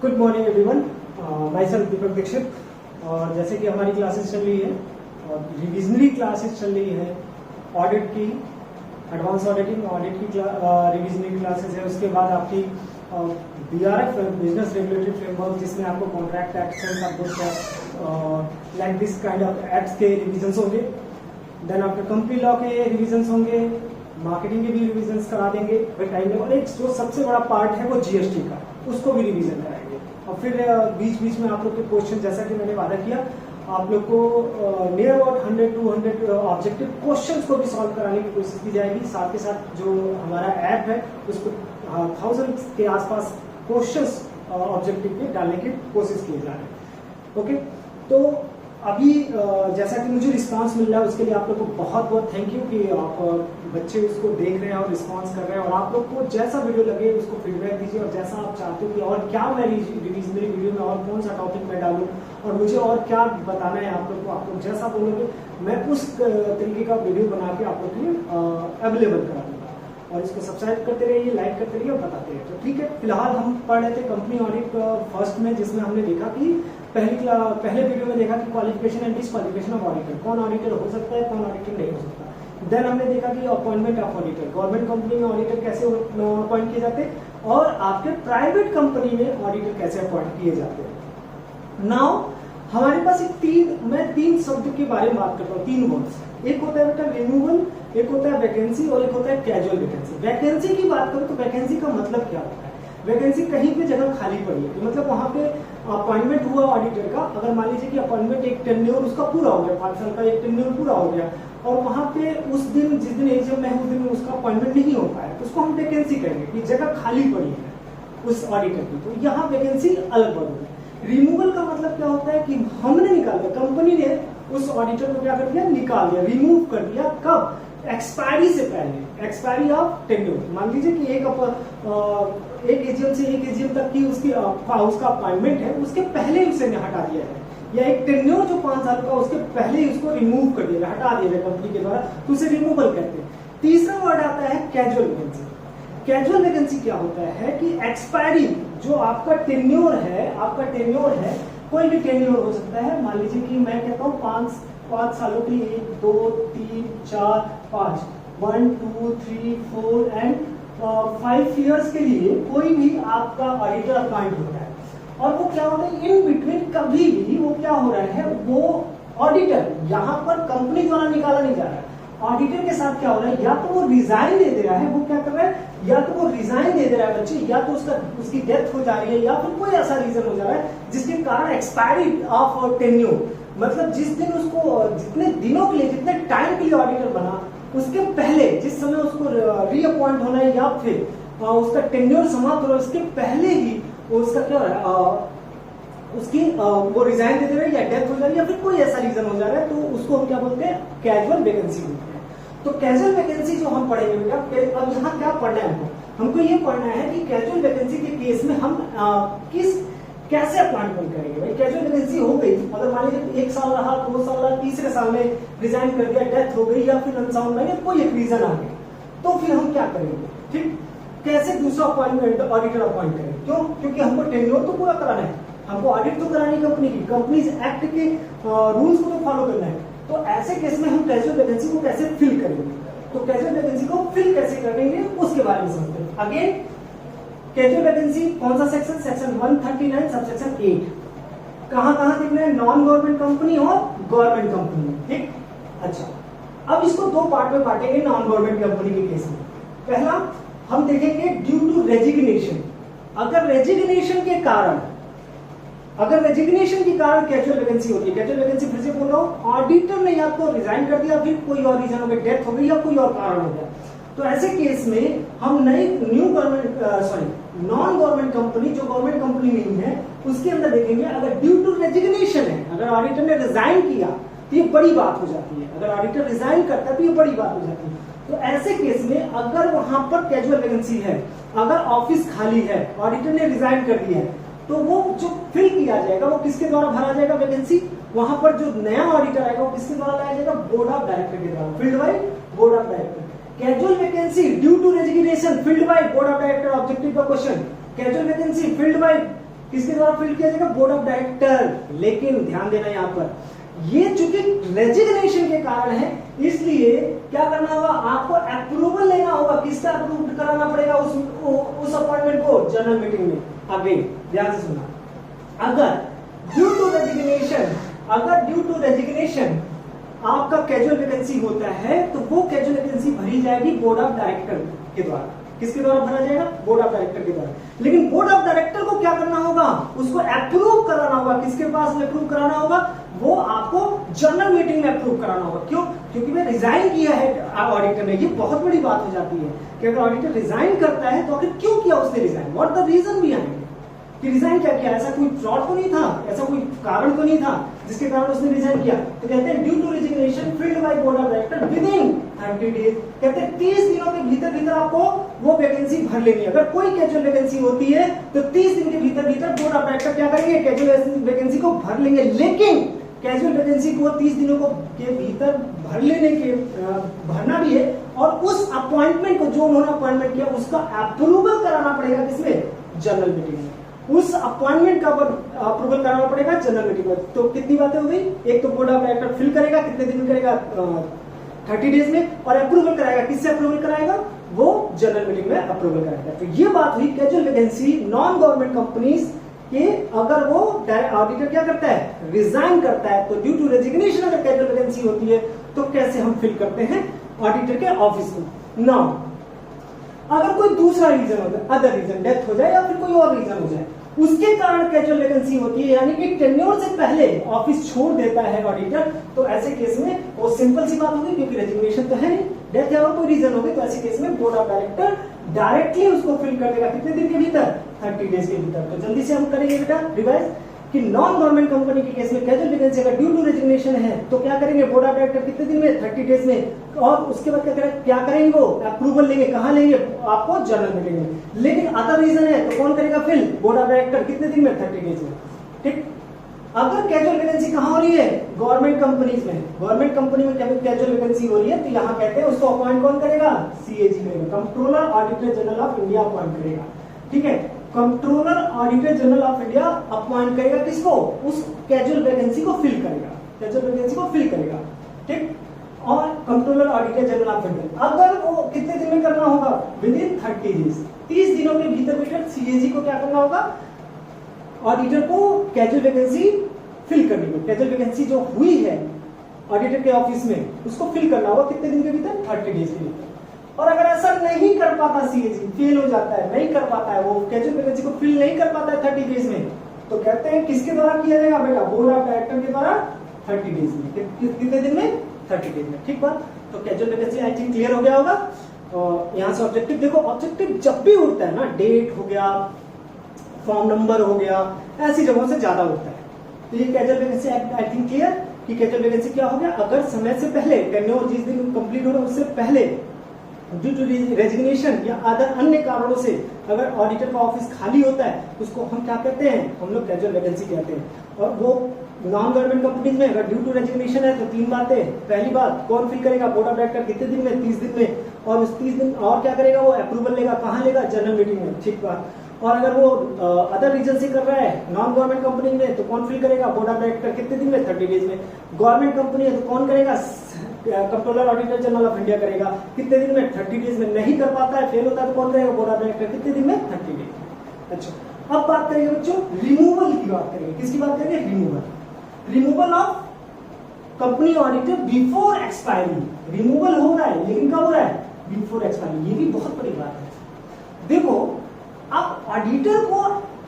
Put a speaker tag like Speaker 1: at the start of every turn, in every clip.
Speaker 1: Good morning everyone, myself Deepak Dikshit. और जैसे कि हमारी क्लासेस चल रही है और रिविजनरी क्लासेस चल रही है, ऑडिट की एडवांस ऑडिटिंग ऑडिट की रिविजनरी क्लासेस है। उसके बाद आपकी BRF बिजनेस रेगुलेटरी फ्रेमवर्क, जिसमें आपको contract act like this kind of acts के रिविजन्स होंगे। देन आपके कंपनी लॉ के रिविजन्स होंगे, मार्केटिंग के भी रिविजन्स करा देंगे टाइम। और एक जो सबसे बड़ा पार्ट है वो GST का, उसको भी रिवीजन कराएंगे। और फिर बीच बीच में आप लोग के क्वेश्चन, जैसा कि मैंने वादा किया, आप लोग को नियर अबाउट 100-200 ऑब्जेक्टिव क्वेश्चंस को भी सॉल्व कराने की कोशिश की जाएगी। साथ के साथ जो हमारा ऐप है उसको 1000 के आसपास क्वेश्चंस ऑब्जेक्टिव पे डालने की कोशिश की जा रही है। ओके, तो अभी जैसा कि मुझे रिस्पांस मिल रहा है उसके लिए आप लोग को बहुत बहुत थैंक यू कि आप बच्चे उसको देख रहे हैं और रिस्पांस कर रहे हैं। और आप लोग को जैसा वीडियो लगे उसको फीडबैक दीजिए, और जैसा आप चाहते हो कि और क्या मैं रिविजनरी वीडियो में और कौन सा टॉपिक मैं डालूं और मुझे और क्या बताना है आप लोग को, आप लोग जैसा बोलोगे मैं उस तरीके का वीडियो बना के आप लोग के लिए अवेलेबल करा दूंगा। और इसको सब्सक्राइब करते रहिए, लाइक करते रहिए और बताते रहिए। तो ठीक है, फिलहाल हम पढ़ रहे थे कंपनी ऑडिट फर्स्ट में, जिसमें हमने देखा कि पहले वीडियो में देखा कि qualification and disqualification of auditor, कौन ऑडिटर हो सकता है, कौन ऑडिटर नहीं हो सकता। देन हमने देखा कि appointment of auditor, government company में ऑडिटर कैसे अपॉइंट किए जाते हैं और आपके प्राइवेट कंपनी में ऑडिटर कैसे अपॉइंट किए जाते हैं। नाउ हमारे पास मैं तीन शब्द के बारे में बात करता हूँ, 3 वर्ड्स। एक होता है बेटा रिमूवल, एक होता है वैकेंसी और एक होता है कैजुअल वैकेंसी। वैकेंसी की बात करूं तो वैकेंसी का मतलब क्या होता है? वैकेंसी कहीं पे जगह खाली पड़ी है, मतलब वहां पे अपॉइंटमेंट हुआ ऑडिटर का, अगर मान लीजिए कि अपॉइंटमेंट एक टेन्योर उसका पूरा हो गया, 5 साल का एक टेन्योर पूरा हो गया, और वहां पे उस दिन जिस दिन एग्जाम में उस दिन उसका अपॉइंटमेंट नहीं हो पाया, तो उसको हम वैकेंसी कहेंगे कि जगह खाली पड़ी है उस ऑडिटर की। तो यहाँ वैकेंसी अलग वर्ड है। रिमूवल का मतलब क्या होता है कि हमने निकाला, कंपनी ने उस ऑडिटर को क्या कर दिया, निकाल दिया, रिमूव कर दिया। कब? एक्सपायरी से पहले, एक्सपायरी ऑफ टेन्योर। मान लीजिए कि एक एजीएम से एक एजीएम तक की उसका अपॉइंटमेंट है, उसके पहले उसे हटा दिया है, या एक टेन्योर जो 5 साल का उसके पहले ही उसको रिमूव कर दिया, हटा दिया कंपनी के द्वारा, तो उसे रिमूवल कहते हैं। तीसरा वर्ड आता है कैजुअल वैकेंसी। कैजुअल वैकेंसी क्या होता है कि एक्सपायरी जो आपका टेन्योर है, कोई भी टेन्योर हो सकता है। मान लीजिए कि मैं कहता हूँ 5 सालों की, 1 2 3 4 5 1 2 3 4 एंड 5 ईयर्स के लिए कोई भी आपका ऑडिटर अपॉइंट होता है। और वो क्या होता है, इन बिटवीन कभी भी वो क्या हो रहा है, वो ऑडिटर यहाँ पर कंपनी द्वारा निकाला नहीं जा रहा है। ऑडिटर के साथ क्या हो रहा है, या तो वो रिजाइन दे दे रहा है, वो क्या कर रहा है, या तो वो रिजाइन दे दे रहा है बच्चे, या तो उसकी डेथ हो जा रही है, या फिर कोई ऐसा रीजन हो जा रहा है जिसके कारण एक्सपायरी ऑफ टेन्योर, मतलब जिस दिन उसको जितने दिनों के लिए, जितने टाइम के लिए ऑडिटर बना, उसके पहले जिस समय उसको रीअपॉइंट होना है या फिर उसका टेन्योर समाप्त हो रहा है, उसके पहले ही उसका क्या हो रहा है, उसकी वो रिजाइन दे दे रहा है, या डेथ हो जा रही है, या फिर कोई ऐसा रीजन हो जा रहा है, तो उसको हम क्या बोलते हैं, कैजुअल वैकेंसी बोलते हैं। तो कैजुअल वैकेंसी जो हम पढ़ेंगे बेटा, अब यहाँ क्या पढ़ना है हमको ये पढ़ना है कि कैजुअल वैकेंसी के केस में हम कैसे अपॉइंटमेंट करेंगे। भाई कैजुअल वैकेंसी हो गई, अगर मान लीजिए 1 साल रहा, 2 साल रहा, तीसरे साल में रिजाइन कर दिया, डेथ हो गई, या फिर अनसाउंड में कोई एक रीजन आ गया, तो फिर हम क्या करेंगे, ठीक, कैसे दूसरा अपॉइंटमेंट ऑडिटर अपॉइंट करेंगे। क्यों? क्योंकि हमको टेन्योर तो पूरा कराना है, हमको ऑडिट तो करानी कंपनी की, कंपनीज एक्ट के रूल्स को तो फॉलो करना है। तो ऐसे केस में हम कैजुअल वैकेंसी को कैसे फिल करेंगे, तो कैजुअल वैकेंसी को फिल कैसे करेंगे उसके बारे में समझते हैं। अगेन कैजुअल वैकेंसी कौन सा सेक्शन, सेक्शन 139 सबसेक्शन 8, कहां देखना है, नॉन गवर्नमेंट कंपनी और गवर्नमेंट कंपनी, ठीक। अच्छा, अब इसको 2 पार्ट में बांटेंगे नॉन गवर्नमेंट कंपनी के केस में। पहला हम देखेंगे ड्यू टू रेजिग्नेशन। अगर रेजिग्नेशन के कारण कैजुअल वैकेंसी होती है, कैजुअल वैकेंसी फिर से बोल रहा हूं, ऑडिटर ने या तो रिजाइन कर दिया, फिर कोई और रीजन हो गया, डेथ हो गई, या कोई और कारण हो गया, तो ऐसे केस में हम नॉन गवर्नमेंट कंपनी जो गवर्नमेंट कंपनी नहीं है उसके अंदर देखेंगे। अगर ड्यू टू रेजिग्नेशन है, अगर ऑडिटर ने रिजाइन किया तो ये बड़ी बात हो जाती है, अगर ऑडिटर रिजाइन करता है तो ये बड़ी बात हो जाती है। तो ऐसे केस में अगर वहां पर कैजुअल वैकेंसी है, अगर ऑफिस खाली है, ऑडिटर ने रिजाइन कर दिया है, तो वो जो फिल किया जाएगा वो किसके द्वारा भरा जाएगा वैकेंसी, वहां पर जो नया ऑडिटर आएगा वो किसके द्वारा लाया जाएगा, बोर्ड ऑफ डायरेक्टर के द्वारा, filled by board of director. Casual vacancy due to resignation filled by board of director, objective का question. Casual vacancy filled by किसके द्वारा फिल किया जाएगा? Board of director. लेकिन ध्यान देना यहाँ पर, ये चूंकि रेजिग्नेशन के कारण है, इसलिए क्या करना होगा? आपको अप्रूवल लेना होगा। किसका अप्रूव कराना पड़ेगा? उस अपॉइंटमेंट को जनरल मीटिंग में। आगे ध्यान से सुना, अगर ड्यू टू रेजिग्नेशन आपका कैजुअल वैकेंसी होता है तो वो कैजुअल वैकेंसी भरी जाएगी बोर्ड ऑफ डायरेक्टर के द्वारा। किसके द्वारा भरा जाएगा? बोर्ड ऑफ डायरेक्टर के द्वारा। लेकिन बोर्ड ऑफ डायरेक्टर को क्या करना होगा? उसको अप्रूव कराना होगा। किसके पास में अप्रूव कराना होगा? वो आपको जनरल मीटिंग में अप्रूव कराना होगा। क्यों? क्योंकि मैं रिजाइन किया है ऑडिटर ने। ये बहुत बड़ी बात हो जाती है कि अगर ऑडिटर रिजाइन करता है तो आखिर क्यों किया उसने resign? What the reason behind कि रिजाइन क्या किया? ऐसा कोई फ्रॉड तो नहीं था, ऐसा कोई कारण तो नहीं था जिसके कारण उसने रिजाइन किया। तो कहते हैं due to resignation filled by board of director within 30 days. कहते हैं 30 दिनों के भीतर आपको वो वैकेंसी भर लेनी है। अगर कोई कैजुअल वैकेंसी होती है तो 30 दिन के भीतर बोर्ड ऑफ डायरेक्टर क्या करेंगे? कैजुअल वैकेंसी को भर लेंगे। लेकिन कैजुअल वैकेंसी को 30 दिनों के भीतर भरना भी है और उस अपॉइंटमेंट को, जो उन्होंने अपॉइंटमेंट किया, उसका अप्रूवल कराना पड़ेगा किसमें? जनरल मीटिंग में। उस अपॉइंटमेंट का अप्रूवल कराना पड़ेगा जनरल मीटिंग में। तो कितनी बातें हो गई? एक तो बोर्ड ऑफ डायरेक्टर फिल करेगा, कितने दिन में करेगा? 30 डेज में। और अप्रूवल कराएगा, किससे अप्रूवल कराएगा? वो जनरल मीटिंग में अप्रूवल कराएगा। तो ये बात हुई casual vacancy non government companies के। अगर वो ऑडिटर क्या करता है? रिजाइन करता है। तो ड्यू टू रेजिग्नेशन अगर कैजुअल वैकेंसी होती है तो कैसे हम फिल करते हैं ऑडिटर के ऑफिस को? नाउ अगर कोई दूसरा रीजन होता है, अदर रीजन, डेथ हो जाए या फिर कोई और रीजन हो जाए, उसके कारण कैजुअल वैकेंसी होती है, यानी कि टेन्योर से पहले ऑफिस छोड़ देता है ऑडिटर, तो ऐसे केस में वो सिंपल सी बात होगी, क्योंकि रेजिग्नेशन तो है नहीं, डेथ या और कोई रीजन होगी, तो ऐसे केस में बोर्ड ऑफ डायरेक्टर डायरेक्टली उसको फिल कर देगा। कितने दिन के भीतर? 30 डेज के भीतर। तो जल्दी से हम करेंगे बेटा रिवाइज कि नॉन गवर्नमेंट कंपनी के केस में कैजुअल वैकेंसी अगर ड्यू टू रेजिग्नेशन है तो क्या करेंगे? बोर्ड ऑफ डायरेक्टर कितने दिन में? 30 डेज में। और उसके बाद क्या करेंगे? वो अप्रूवल लेंगे। कहां लेंगे? आपको जनरल मीटिंग में। लेकिन अदर रीजन है तो कौन करेगा फिल? Board of director. कितने दिन में? 30 डेज में। ठीक। अगर कैजुअल वैकेंसी कहां हो रही है? गवर्नमेंट कंपनीज में। गवर्नमेंट कंपनी में कैजुअल वैकेंसी हो रही है तो यहाँ कहते हैं उसको अपॉइंट कौन करेगा? सीएजी करेगा, controller auditor general of India appoint करेगा। ठीक है, controller auditor general of India appoint करेगा किसको? उस कैजुअल वैकेंसी को फिल करेगा, कैजुअल वैकेंसी को फिल करेगा। ठीक। और controller auditor general of India अगर वो कितने दिन में करना होगा? With in 30 days. 30 दिनों के भीतर सीएजी को क्या करना होगा? ऑडिटर को कैजुअल वैकेंसी फिल करनी होगी। कैजुअल वैकेंसी जो हुई है ऑडिटर के ऑफिस में उसको फिल करना होगा कितने दिन के भीतर? 30 डेज के भीतर। और अगर ऐसा नहीं कर पाता, सीएजी फेल हो जाता है, नहीं कर पाता है, वो कैजुअल वैकेंसी को फिल नहीं कर पाता है 30 डेज में, तो कहते हैं किसके द्वारा किया जाएगा बेटा? बोर्ड ऑफ डायरेक्टर के द्वारा 30 डेज में। कितने दिन में? 30 डेज में। ठीक बात। तो casual vacancy I think clear हो गया होगा। और यहाँ से ऑब्जेक्टिव देखो, ऑब्जेक्टिव जब भी उठता है ना, डेट हो गया, फॉर्म नंबर हो गया, ऐसी जगहों से ज्यादा उठता है। तो ये casual vacancy I think clear कि कैजुअल वैकेंसी क्या हो गया? अगर समय से पहले, टेन्योर जिस दिन कंप्लीट हो रहा है उससे पहले ड्यू टू रेजिग्नेशन या अदर अन्य कारणों से अगर ऑडिटर का ऑफिस खाली होता है उसको हम क्या कहते हैं? हम लोग कैजुअल वैकेंसी कहते हैं। और वो नॉन गवर्नमेंट कंपनीज में अगर ड्यू टू रेजिग्नेशन है तो 3 बातें। पहली बात, कौन फिल करेगा? Board of director. कितने दिन में? 30 दिन में। और उस 30 दिन और क्या करेगा? वो अप्रूवल लेगा। कहाँ लेगा? जनरल मीटिंग में। ठीक बात। और अगर वो अदर रीजन से कर रहा है नॉन गवर्नमेंट कंपनी में तो कौन फिल करेगा? Board of director. कितने दिन में? 30 डेज में। गवर्नमेंट कंपनी है तो कौन करेगा? Controller auditor general of India करेगा। कितने दिन में? 30 डेज में। नहीं कर पाता है, फेल होता है तो कौन करेगा? Board of director. कितने दिन में? 30 डेज में। अच्छा, अब बात करेंगे बच्चों रिमूवल की बात करेंगे। किसकी बात करेंगे? Removal. Removal of company auditor before expiry. Removal हो रहा है लेकिन कब हो रहा है? Before expiry. ये भी बहुत बड़ी बात है। देखो, अब ऑडिटर को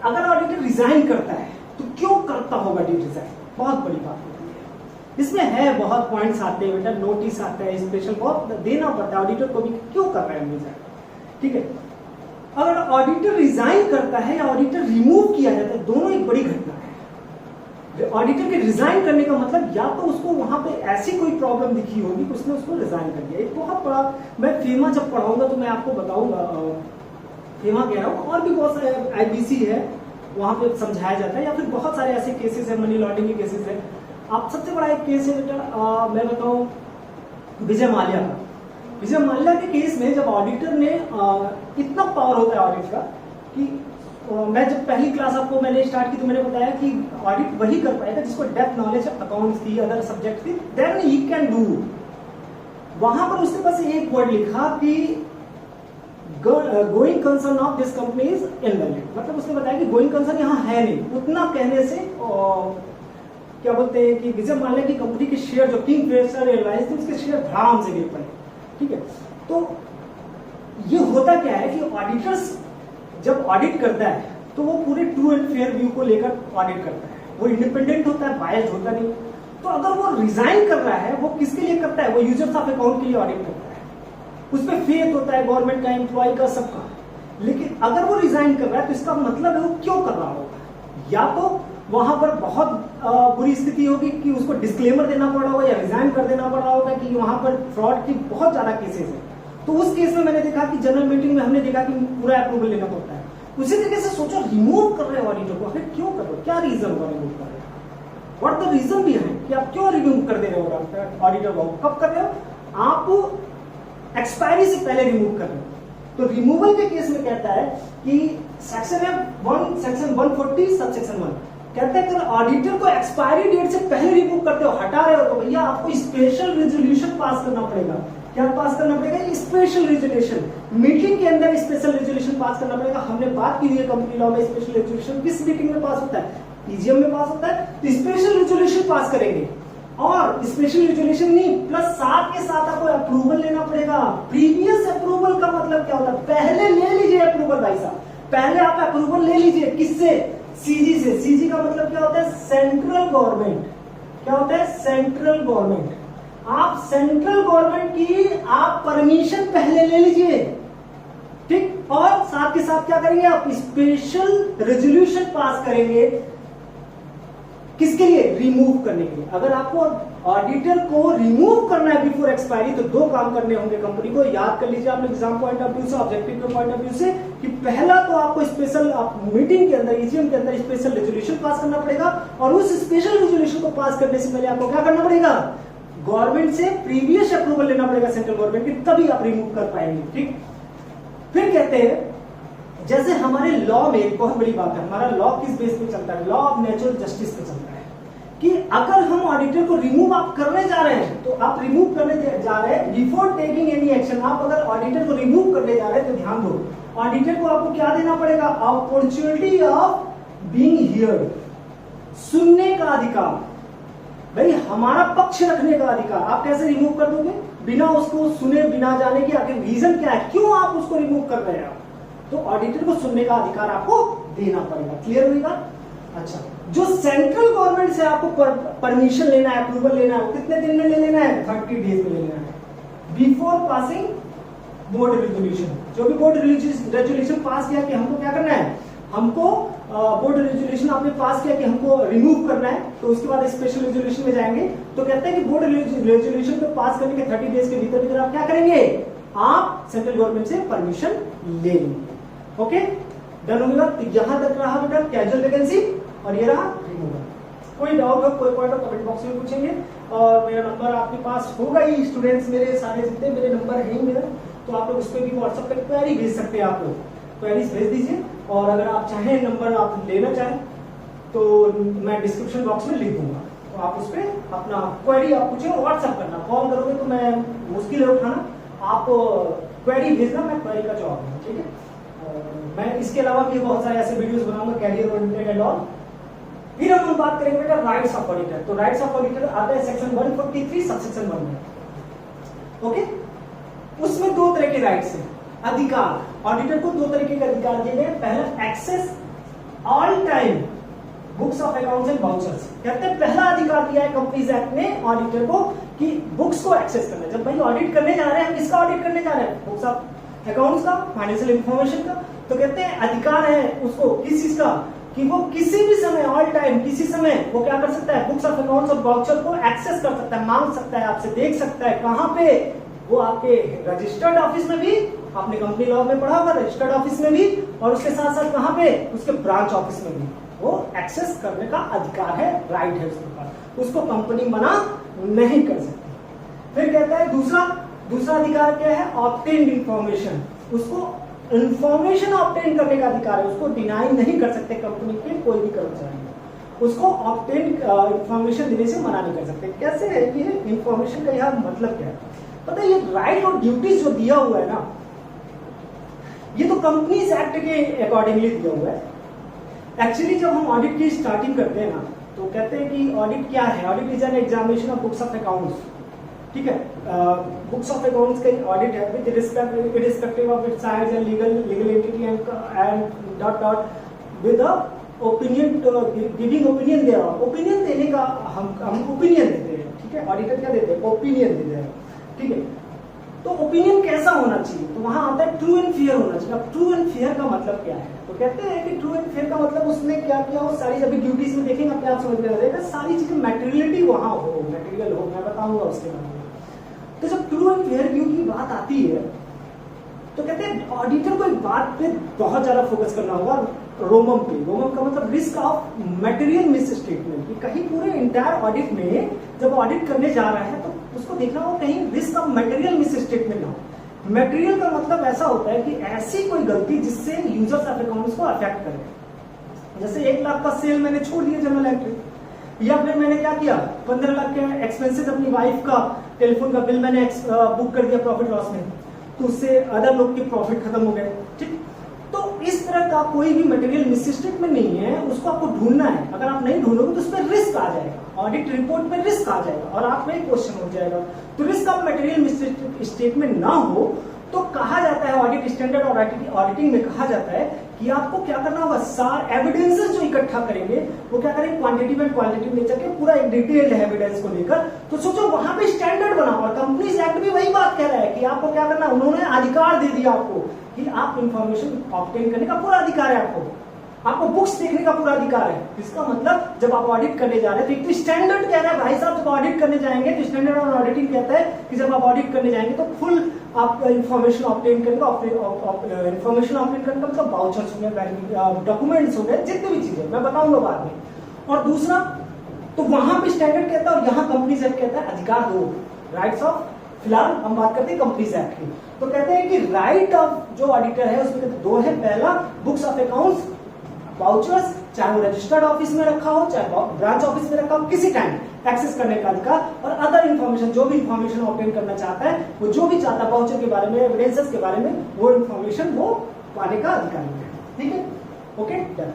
Speaker 1: अगर ऑडिटर रिजाइन करता है तो क्यों करता होगा रिजाइन? बहुत बड़ी बात होती है। इसमें है बहुत पॉइंट्स आते हैं बेटा, नोटिस आता है, स्पेशल बहुत देना पड़ता है ऑडिटर को भी, क्यों कर रहा है रिजाइन। ठीक है, अगर ऑडिटर रिजाइन करता है या ऑडिटर रिमूव किया जाता है, दोनों एक बड़ी घटना है। ऑडिटर के रिजाइन करने का मतलब या तो उसको वहां पे ऐसी कोई प्रॉब्लम दिखी होगी कि उसने उसको रिजाइन कर दिया। एक बहुत बड़ा, मैं फेमा जब पढ़ाऊंगा तो मैं आपको बताऊंगा, फेमा कह रहा हूँ, और भी बहुत सारे आईबीसी है वहां पे समझाया जाता है, या फिर बहुत सारे ऐसे केसेस है, मनी लॉन्ड्रिंग के केसेस है। आप सबसे बड़ा एक केस है बेटा, मैं बताऊं विजय माल्या का। विजय माल्या के केस में जब ऑडिटर ने इतना पावर होता है ऑडिट का कि मैं जब पहली क्लास आपको मैंने स्टार्ट की तो मैंने बताया कि ऑडिट वही कर पाएगा जिसको डेप्थ नॉलेज अकाउंट्स की, अदर सब्जेक्ट की, देन ही कैन डू। वहां पर उसने बस एक वर्ड लिखा कि going concern of this company is invalid, मतलब उसने बताया कि गोइंग कंसर्न यहाँ है नहीं। उतना कहने से क्या बोलते हैं कि विजय माल्या की कंपनी के शेयर जो किंगफिशर एयरलाइंस थे उसके शेयर धड़ाम से गिर पड़े। ठीक है, तो ये होता क्या है कि ऑडिटर्स जब ऑडिट करता है तो वो पूरे ट्रू एंड फेयर व्यू को लेकर ऑडिट करता है, वो इंडिपेंडेंट होता है, बायस्ड होता नहीं। तो अगर वो रिजाइन कर रहा है वो किसके लिए करता है, वो यूजर्स ऑफ अकाउंट के लिए ऑडिट करता है, उस पर फेथ होता है गवर्नमेंट का, एम्प्लॉय का, सबका। लेकिन अगर वो रिजाइन कर रहा है तो इसका मतलब है वो क्यों कर रहा होगा, या तो वहां पर बहुत बुरी स्थिति होगी कि उसको डिस्क्लेमर देना पड़ा होगा या रिजाइन कर देना पड़ा होगा कि वहां पर फ्रॉड की बहुत ज्यादा केसेस है। तो उस केस में मैंने देखा कि जनरल मीटिंग में हमने देखा कि पूरा अप्रूवल लेना पड़ता है। उसी तरीके से सोचो, रिमूव कर रहे हो ऑडिटर को, आखिर क्यों कर रहे हो, क्या रीजन हुआ रिमूव कर रहे हो, व्हाट द रीजन भी है कि आप क्यों रिमूव कर दे रहे हो ऑडिटर को, कब कर रहे हो, आप एक्सपायरी से पहले रिमूव कर रहे हो। तो रिमूवल के केस में कहता है कि सेक्शन 140 सबसेक्शन 1 कहता है कि ऑडिटर को एक्सपायरी डेट से पहले रिमूव करते हो, हटा रहे हो, तो भैया आपको स्पेशल रेजोल्यूशन पास करना पड़ेगा। क्या पास करना पड़ेगा, स्पेशल रेजोल्यूशन, मीटिंग के अंदर स्पेशल रेजोल्यूशन पास करना पड़ेगा। हमने बात की है कंपनी लॉ में स्पेशल रेजोल्यूशन किस मीटिंग में पास होता है, पीजीएम में पास होता है। तो स्पेशल रेजोल्यूशन पास करेंगे, और स्पेशल रेजोल्यूशन नहीं प्लस साथ के साथ आपको अप्रूवल लेना पड़ेगा। प्रीवियस अप्रूवल का मतलब क्या होता है, पहले ले लीजिए अप्रूवल भाई साहब, पहले आप अप्रूवल ले लीजिए, किससे, सीजी से। सीजी का मतलब क्या होता है, सेंट्रल गवर्नमेंट। क्या होता है, सेंट्रल गवर्नमेंट। आप सेंट्रल गवर्नमेंट की आप परमिशन पहले ले लीजिए, ठीक, और साथ के साथ क्या करेंगे, आप स्पेशल रेजोल्यूशन पास करेंगे, किसके लिए, रिमूव करने के लिए। अगर आपको ऑडिटर को रिमूव करना है बिफोर एक्सपायरी तो दो काम करने होंगे कंपनी को, याद कर लीजिए आपने एग्जाम पॉइंट ऑफ व्यू से, ऑब्जेक्टिव के पॉइंट ऑफ व्यू से, कि पहला तो आपको स्पेशल मीटिंग के अंदर, ईजीएम के अंदर स्पेशल रेजोल्यूशन पास करना पड़ेगा, और उस स्पेशल रेजोल्यूशन को पास करने से पहले आपको क्या करना पड़ेगा, गवर्नमेंट से प्रीवियस अप्रूवल लेना पड़ेगा, सेंट्रल गवर्नमेंट की, तभी आप रिमूव कर पाएंगे। ठीक, फिर कहते हैं जैसे हमारे लॉ में एक बहुत बड़ी बात है, हमारा लॉ किस बेस पे चलता है, लॉ ऑफ नेचुरल जस्टिस पे चलता है, कि अगर हम ऑडिटर को रिमूव आप करने जा रहे हैं तो आप रिमूव करने जा रहे हैं बिफोर टेकिंग एनी एक्शन। आप अगर ऑडिटर को रिमूव करने जा रहे हैं तो ध्यान दो, ऑडिटर को आपको क्या देना पड़ेगा, अपॉर्चुनिटी ऑफ बीइंग हियर्ड, सुनने का अधिकार, भाई हमारा पक्ष रखने का अधिकार। आप कैसे रिमूव कर दोगे, बिना उसको सुने, बिना जाने की आखिर रीजन क्या है, क्यों आप उसको रिमूव कर रहे हैं, तो ऑडिटर को सुनने का अधिकार आपको देना पड़ेगा। क्लियर होगा। अच्छा, जो सेंट्रल गवर्नमेंट से आपको परमिशन लेना है, अप्रूवल लेना है, कितने दिन में ले लेना है, 30 डेज में ले लेना है, बिफोर पासिंग बोर्ड रेजोल्यूशन। जो भी बोर्ड रेजोल्यूशन पास किया कि हमको क्या करना है, हमको बोर्ड रेजोल्यूशन आपने पास किया कि हमको रिमूव करना है, तो उसके बाद स्पेशल रेजोल्यूशन में जाएंगे, तो कहते हैं कि बोर्ड रेजोल्यूशन को पास करने के 30 डेज के भीतर आप क्या करेंगे, आप सेंट्रल गवर्नमेंट से परमिशन ले लेंगे। ओके, डन होगा। तो यहां तक रहा बेटा कैजुअल वैकेंसी, और ये रहा रिमूवल। कोई डाउट हो, कोई पॉइंट हो, कमेंट बॉक्स में पूछेंगे, और मेरा नंबर आपके पास होगा ही, स्टूडेंट्स मेरे सारे जितने मेरे नंबर है ही मेरा, तो आप लोग उस पर भी व्हाट्सएप पे क्वेरी भेज सकते हैं, आप लोग क्वेरीज भेज दीजिए, और अगर आप चाहें नंबर आप लेना चाहें तो मैं डिस्क्रिप्शन बॉक्स में लिख दूंगा, तो आप उस पर अपना क्वेरी आप पूछें, व्हाट्सएप करना, कॉल करोगे तो मैं मुश्किल है उठाना, आप क्वेरी भेजना, मैं क्वेरी का जवाब दूंगा। ठीक है, मैं इसके अलावा भी बहुत सारे ऐसे वीडियोस बनाऊंगा कैरियर ओरिएंटेड एंड ऑल। फिर हम बात करेंगे बेटा राइट्स ऑफ ऑडिटर। तो राइट्स ऑफ ऑडिटर आता है सेक्शन 143 सबसेक्शन 1 में। ओके, उसमें दो तरह के राइट्स हैं, अधिकार। ऑडिटर को दो तरीके के अधिकार दिए गए। पहला, access all time books of accounts and vouchers. कहते हैं पहला अधिकार दिया है कंपनीज एक्ट ने ऑडिटर को कि बुक्स को एक्सेस करना। जब भाई ऑडिट करने जा रहे हैं, हम किसका ऑडिट करने जा रहे हैं, बुक्स ऑफ अकाउंट्स का, फाइनेंशियल इंफॉर्मेशन का, तो कहते हैं अधिकार है उसको किस चीज का, कि वो किसी भी समय, ऑल टाइम, किसी समय वो क्या कर सकता है, बुक्स ऑफ अकाउंट्स और वाउचर को एक्सेस कर सकता है, मांग सकता है, आपसे देख सकता है। कहां पे, वो आपके रजिस्टर्ड ऑफिस में भी, आपने कंपनी लॉ में पढ़ा होगा, रजिस्टर्ड ऑफिस में भी, और उसके साथ साथ कहां पे, उसके ब्रांच ऑफिस में भी वो एक्सेस करने का अधिकार है, राइट है उसके पास, उसको कंपनी मना नहीं कर सकती। फिर कहता है दूसरा अधिकार क्या है, ऑब्टेन्ड इंफॉर्मेशन, उसको इंफॉर्मेशन ऑब्टेन करने का अधिकार है, उसको डिनाई नहीं कर सकते कंपनी के कोई भी कर्मचारी, उसको ऑब्टेन इंफॉर्मेशन देने से मना नहीं कर सकते। कैसे है ये इंफॉर्मेशन का यहाँ मतलब क्या है? पता है ये राइट और ड्यूटीज जो दिया हुआ है ना, ये तो कंपनीज एक्ट के अकॉर्डिंगली दिया हुआ है। एक्चुअली जब हम ऑडिट की स्टार्टिंग करते हैं ना, तो कहते हैं कि ऑडिट क्या है? Audit is an examination of books of accounts, ठीक है। बुक्स ऑफ अकाउंट्स का ऑडिट है with respect irrespective of its size and legal entity and dot dot with opinion, giving opinion दे रहा हूं। ओपिनियन देने का हम ओपिनियन देते हैं, ठीक है। ऑडिटर क्या देते हैं? ओपिनियन देते हैं, ठीक है। तो ओपिनियन कैसा होना चाहिए? तो वहां आता है ट्रू एंड फेयर होना चाहिए। अब ट्रू एंड फेयर का मतलब क्या है? तो कहते हैं कि ट्रू एंड फेयर का मतलब उसने क्या किया, वो सारी अभी ड्यूटीज में देखेंगे अपने आप समझ में आ जाएगा, सारी चीजें मैटेरियलिटी वहां हो, मटेरियल हो, मैं बताऊंगा उसके बारे में। तो जब ट्रू एंड फेयर व्यू की बात आती है तो कहते हैं ऑडिटर को एक बात पे बहुत ज्यादा फोकस करना होगा, रोमम पे। रोमम का मतलब risk of material miss statement, कि कहीं पूरे इंटायर ऑडिट में जब ऑडिट करने जा रहा है तो उसको देखना हो कहीं risk of material miss statement ना हो। मटेरियल का मतलब ऐसा होता है कि ऐसी कोई गलती जिससे यूजर्स ऑफ अकाउंट्स को अफेक्ट करे। जैसे 1 लाख का सेल मैंने छोड़ दिया जनरल एंट्री, या फिर मैंने क्या किया 15 लाख के एक्सपेंसेस अपनी वाइफ का टेलीफोन का बिल मैंने बुक कर दिया प्रॉफिट लॉस में, तो उससे अदर लोग के प्रॉफिट खत्म हो गए, ठीक। तो इस तरह का कोई भी मटेरियल मिस स्टेटमेंट नहीं है, उसको आपको ढूंढना है। अगर आप नहीं ढूंढोगे तो उस पर रिस्क आ जाएगा, ऑडिट रिपोर्ट में रिस्क आ जाएगा और आप में क्वेश्चन हो जाएगा। तो risk of material miss statement ना हो तो कहा जाता है ऑडिट स्टैंडर्ड और ऑडिटिंग में कहा जाता है कि आपको क्या करना होगा, सार एविडेंसेस जो इकट्ठा करेंगे वो क्या करेंगे, क्वांटिटेटिव एंड क्वालिटेटिव नेचर के, पूरा एक डिटेल्ड एविडेंस को लेकर। तो सोचो वहां पे स्टैंडर्ड बना, और कंपनीज एक्ट भी वही बात कह रहा है कि आपको क्या करना, उन्होंने अधिकार दे दिया आपको कि आप इंफॉर्मेशन ऑब्टेन करने का पूरा अधिकार है, आपको बुक्स देखने का पूरा अधिकार है। इसका मतलब जब आप ऑडिट करने जा रहे हैं तो स्टैंडर्ड कह रहा है भाई साहब, जब ऑडिट करने जाएंगे तो स्टैंडर्ड और ऑडिटिंग कहता है कि जब आप ऑडिट करने जाएंगे तो फुल आप इंफॉर्मेशन ऑब्टेन करने का, इंफॉर्मेशन ऑब्टेन करने का मतलब वाउचर्स हो गए, डॉक्यूमेंट्स हो गए, जितने भी चीजें मैं बताऊंगा बाद में। और दूसरा तो वहां पे स्टैंडर्ड कहता है और यहाँ कंपनीज एक्ट कहता है अधिकार दो, राइट्स ऑफ, फिलहाल हम बात करते हैं कंपनीज एक्ट की। तो कहते हैं कि राइट ऑफ जो ऑडिटर है उसमें 2 है। पहला बुक्स ऑफ अकाउंट्स वाउचर्स, चाहे वो रजिस्टर्ड ऑफिस में रखा हो चाहे ब्रांच ऑफिस में रखा हो, किसी टाइम एक्सेस करने का अधिकार, और अदर इन्फॉर्मेशन जो भी इन्फॉर्मेशन ऑब्टेन करना चाहता है, वो जो भी चाहता है वाउचर के बारे में, एविडेंसेस के बारे में, वो इन्फॉर्मेशन वो पाने का अधिकार है, ठीक है। Okay done.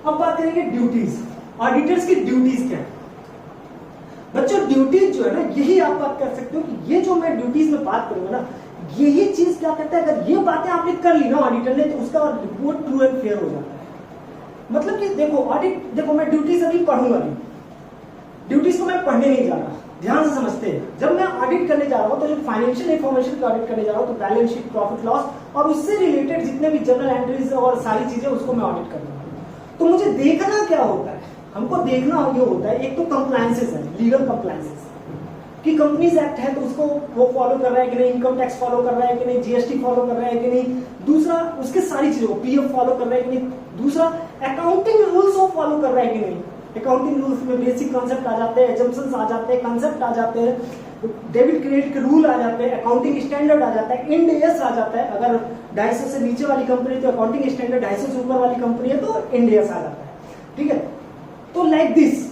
Speaker 1: अब बात करेंगे ड्यूटीज। ऑडिटर्स की ड्यूटीज क्या है बच्चों? ड्यूटीज जो है ना, यही आप बात कर सकते हो कि ये जो मैं ड्यूटीज में बात करूंगा ना, यही चीज क्या कहता है, अगर ये बातें आपने कर ली ना ऑडिटर ने, तो उसका रिपोर्ट ट्रू एंड फेयर हो जाता है। मतलब कि देखो ऑडिट, देखो मैं ड्यूटीज अभी पढ़ूंगा नहीं, ड्यूटीज को मैं पढ़ने नहीं जा रहा, ध्यान से समझते हैं। जब मैं ऑडिट करने जा रहा हूं तो जो फाइनेंशियल इंफॉर्मेशन की ऑडिट करने जा रहा हूं, तो बैलेंस शीट, प्रॉफिट लॉस और उससे रिलेटेड जितने भी जनरल एंट्रीज और सारी चीजें, उसको मैं ऑडिट कर रहा हूं। तो मुझे देखना क्या होता है, हमको देखना ये होता है, एक तो कंप्लायंसेस है, लीगल कंप्लायंसेस कि कंपनीज एक्ट है तो उसको वो फॉलो कर रहा है कि नहीं, इनकम टैक्स फॉलो कर रहा है कि नहीं, जीएसटी फॉलो कर रहा है कि नहीं, दूसरा उसके सारी चीजों, पीएफ फॉलो कर रहा है कि नहीं, दूसरा अकाउंटिंग रूल्स वो फॉलो कर रहा है कि नहीं। अकाउंटिंग रूल्स में बेसिक कॉन्सेप्ट आ जाते हैं, एजम्पशंस आ जाते हैं, कॉन्सेप्ट आ जाते हैं, डेबिट क्रेडिट के रूल आ जाते हैं, अकाउंटिंग स्टैंडर्ड आ जाता है, इंड एस आ जाता है। अगर 250 से नीचे वाली कंपनी तो अकाउंटिंग स्टैंडर्ड, 250 से ऊपर वाली कंपनी है तो इंड एस आ जाता है, ठीक है। तो लाइक दिस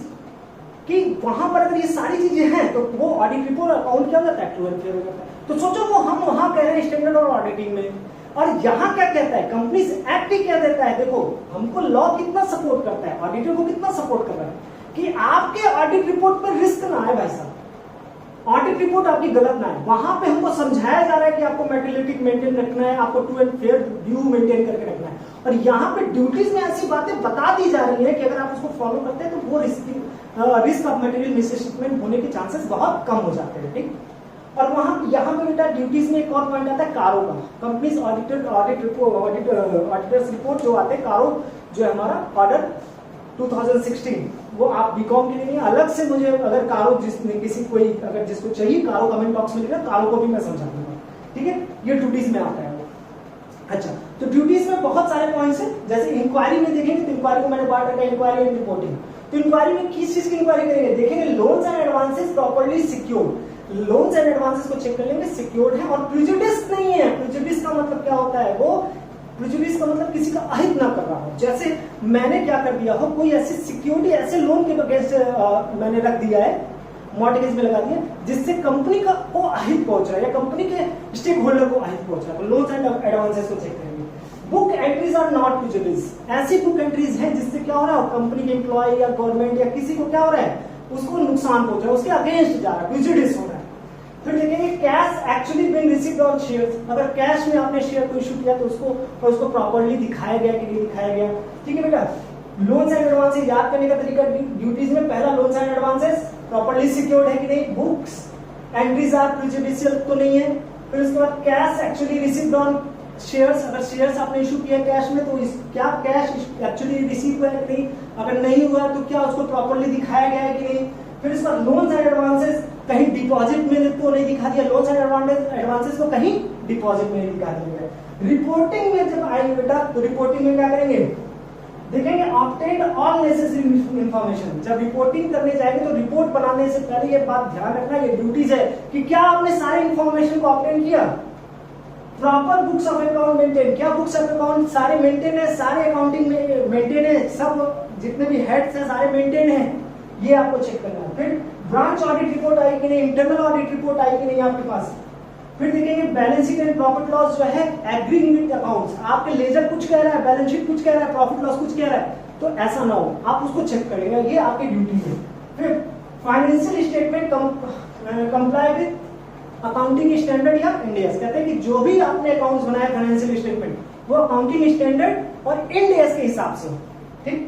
Speaker 1: कि वहां पर अगर ये सारी चीजें हैं तो वो ऑडिट रिपोर्ट अकाउंट क्या हो जाता है, ट्रू एंड फेयर हो जाता है। तो सोचो वो हम वहां कह रहे हैं स्टैंडर्ड और ऑडिटिंग में, और यहाँ क्या कहता है, कंपनीज एक्ट ही क्या देता है। देखो हमको लॉ कितना सपोर्ट करता है, ऑडिटर को कितना सपोर्ट कर रहा है कि आपके ऑडिट रिपोर्ट पर रिस्क ना आए भाई साहब, ऑडिट रिपोर्ट आपकी गलत ना है। वहां पे हमको समझाया जा रहा है कि आपको मेटेरियलिटी मेंटेन रखना है, आपको true and fair view maintain करके रखना है, और यहाँ पे ड्यूटीज में ऐसी बातें बता दी जा रही है कि अगर आप उसको फॉलो करते हैं तो वो रिस्क ऑफ मटेरियल मिसस्टेटमेंट होने के चांसेस बहुत कम हो जाते हैं, ठीक। और वहां यहाँ पे बेटा ड्यूटीज में एक और पॉइंट आता है कारो का, कंपनीज ऑडिटर्स रिपोर्ट जो आते हैं, कारो जो है हमारा ऑर्डर 2016, वो आप बीकॉम के लिए अलग से, मुझे अगर कारो किसी कोई अगर जिसको चाहिए कारो कमेंट बॉक्स में लिखना, कारो को भी मैं समझा दूंगा, ठीक है। ये ड्यूटीज में आता है वो। अच्छा, तो ड्यूटीज में बहुत सारे पॉइंट्स हैं, जैसे इंक्वायरी में देखेंगे तो इंक्वायरी को मैंने बांट रखा है, इंक्वायरी एंड रिपोर्टिंग। तो इंक्वायरी में किस चीज की इंक्वायरी करेंगे, देखेंगे loans and advances properly secured, loans and advances को चेक कर लेंगे सिक्योर्ड है और प्रिजुडिस नहीं है। प्रिजुडिस का मतलब क्या होता है, वो प्रेजुडिस का मतलब किसी का अहित ना कर रहा हो। जैसे मैंने क्या कर दिया हो, कोई ऐसी सिक्योरिटी ऐसे लोन के अगेंस्ट मैंने रख दिया है, मॉर्टगेज में लगा दिया, जिससे कंपनी का को अहित पहुंच रहा है या कंपनी के स्टेक होल्डर को अहित पहुंच रहा है, तो लोन्स एंड एडवांसेस को चेक करेंगे। Book entries are not prejudice, ऐसी बुक एंट्रीज हैं जिससे क्या हो रहा है, कंपनी के एम्प्लॉय या गवर्नमेंट या किसी को क्या हो रहा है, उसको नुकसान पहुंच रहा है, उसके अगेंस्ट जा रहा है, प्रेजुडिस हो रहा है। फिर देखेंगे cash actually being received on shares, अगर कैश में आपने शेयर को इशू किया तो उसको प्रॉपर्ली दिखाया गया कि नहीं दिखाया गया। ठीक है बेटा, लोन्स एंड एडवांसेस याद करने का तरीका, ड्यूटीज में पहला loans and advances properly secured है कि नहीं, बुक्स एंट्रीज आर प्रेजुडिशियल तो नहीं है। फिर उसके बाद cash actually received on shares, अगर शेयर्स आपने इशू किया कैश में तो क्या कैश एक्चुअली रिसीव हुआ है कि नहीं, अगर नहीं हुआ तो क्या उसको प्रॉपर्ली दिखाया गया है कि नहीं। फिर इसका लोन्स एंड एडवांसेस कहीं डिपॉजिट में तो नहीं दिखा दिया, लोन्स एंड एडवांसेस को कहीं डिपॉजिट में नहीं दिखा दिया। रिपोर्टिंग में जब आएंगे बेटा तो रिपोर्टिंग में क्या करेंगे, देखेंगे ऑब्टेन ऑल नेसेसरी इंफॉर्मेशन। जब रिपोर्टिंग करने जाएंगे तो रिपोर्ट बनाने से पहले ये बात ध्यान रखना, ये ड्यूटीज है कि क्या आपने सारे इंफॉर्मेशन को ऑब्टेन किया, proper books of account maintain, क्या बुक्स ऑफ अकाउंट सारे मेंटेन है, सारे अकाउंटिंग में मेंटेन है, सब जितने भी हेड्स हैं सारे मेंटेन है, ये आपको चेक करना है। फिर ब्रांच ऑडिट रिपोर्ट आई कि नहीं, इंटरनल ऑडिट रिपोर्ट आई कि नहीं आपके पास। फिर देखेंगे balance sheet and profit loss जो है एग्रीइंग विद अकाउंट्स, आपके लेजर कुछ कह रहा है, बैलेंस शीट कुछ कह रहा है, प्रॉफिट लॉस कुछ कह रहा है, तो ऐसा ना हो, आप उसको चेक करेंगे, ये आपकी ड्यूटी है। फिर financial statement comply with accounting standard या इंडियस, कहते हैं कि जो भी आपने अकाउंट्स बनाए फाइनेंशियल स्टेटमेंट वो अकाउंटिंग स्टैंडर्ड और इंडियस के हिसाब से, ठीक।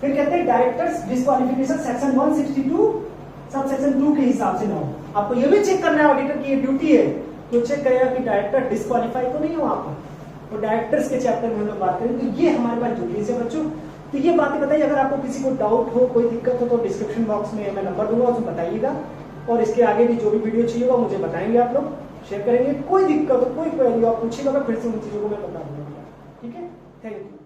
Speaker 1: फिर कहते हैं directors disqualification section 162 sub section 2 के हिसाब से ना हो। आपको ये भी चेक करना है, ऑडिटर की ये ड्यूटी है, तो चेक करेगा कि डायरेक्टर डिस्क्वालीफाई तो नहीं हो आपका। तो डायरेक्टर्स के चैप्टर में हम लोग बात करेंगे, तो ये हमारे पास ड्यूटीज है बच्चों। तो ये बातें बताइए, अगर आपको किसी को डाउट हो, कोई दिक्कत हो तो डिस्क्रिप्शन बॉक्स में मैं नंबर दूंगा, उसमें बताइएगा। और इसके आगे भी जो भी वीडियो चाहिए होगा मुझे बताएंगे, आप लोग शेयर करेंगे। कोई दिक्कत हो, कोई क्वेरी हो आप पूछिएगा, फिर से उन चीजों को मैं बता दूंगा। ठीक है, थैंक यू।